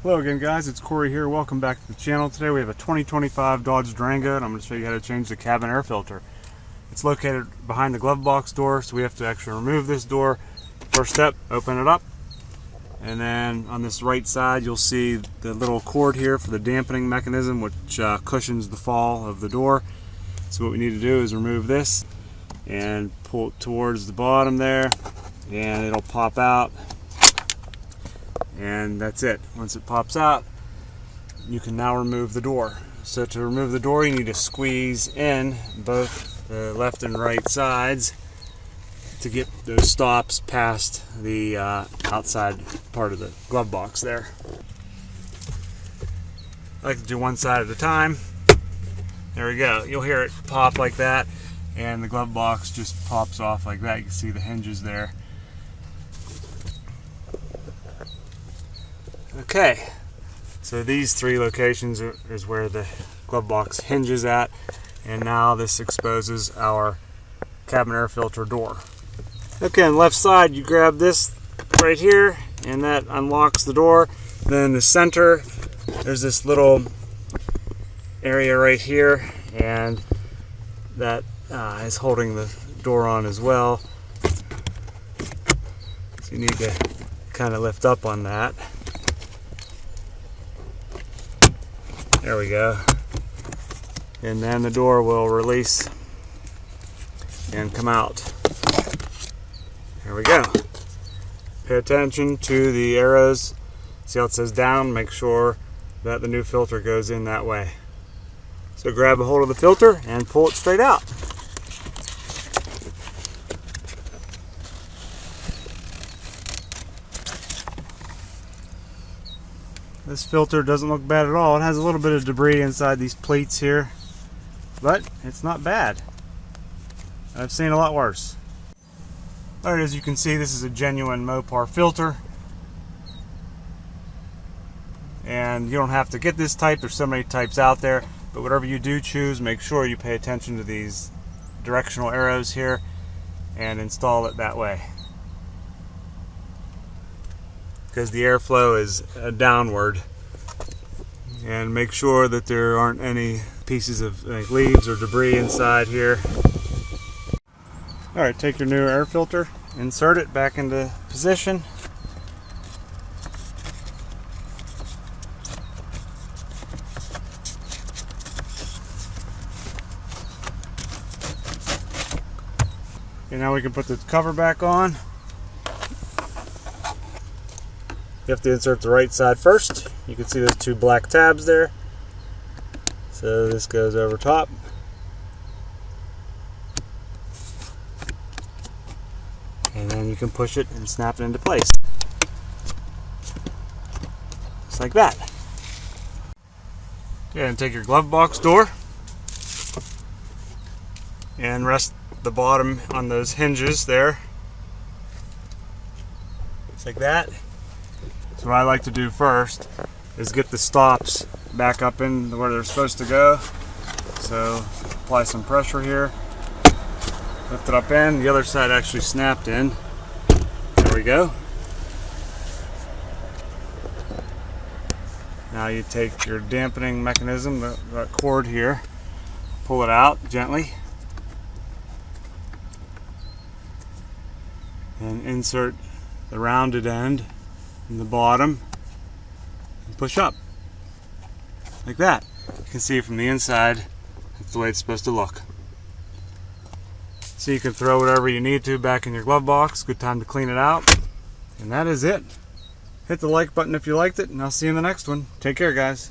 Hello again, guys, it's Corey here. Welcome back to the channel. Today we have a 2025 Dodge Durango and I'm going to show you how to change the cabin air filter. It's located behind the glove box door, so we have to actually remove this door. First step, open it up, and then on this right side you'll see the little cord here for the dampening mechanism, which cushions the fall of the door. So what we need to do is remove this and pull it towards the bottom there, and it'll pop out. And that's it. Once it pops out, you can now remove the door. So to remove the door, you need to squeeze in both the left and right sides to get those stops past the outside part of the glove box there. I like to do one side at a time. There we go. You'll hear it pop like that, and the glove box just pops off like that. You can see the hinges there. Okay, so these three locations is where the glove box hinges at, and now this exposes our cabin air filter door. Okay, on the left side you grab this right here and that unlocks the door. Then in the center there's this little area right here, and that is holding the door on as well. So you need to kind of lift up on that. There we go. And then the door will release and come out. There we go. Pay attention to the arrows. See how it says down? Make sure that the new filter goes in that way. So grab a hold of the filter and pull it straight out. This filter doesn't look bad at all. It has a little bit of debris inside these plates here, but it's not bad. I've seen a lot worse. Alright, as you can see, this is a genuine Mopar filter. And you don't have to get this type. There's so many types out there. But whatever you do choose, make sure you pay attention to these directional arrows here and install it that way, because the airflow is downward. And make sure that there aren't any pieces of leaves or debris inside here. Alright, take your new air filter, insert it back into position. Okay, now we can put the cover back on. You have to insert the right side first. You can see those two black tabs there. So this goes over top. And then you can push it and snap it into place. Just like that. Okay, and take your glove box door and rest the bottom on those hinges there. Just like that. So what I like to do first is get the stops back up in where they're supposed to go. So apply some pressure here, lift it up in. The other side actually snapped in. There we go. Now you take your dampening mechanism, that cord here, pull it out gently, and insert the rounded end in the bottom and push up like that. You can see from the inside that's the way it's supposed to look. So you can throw whatever you need to back in your glove box. Good time to clean it out, and that is it. Hit the like button if you liked it, and I'll see you in the next one. Take care, guys.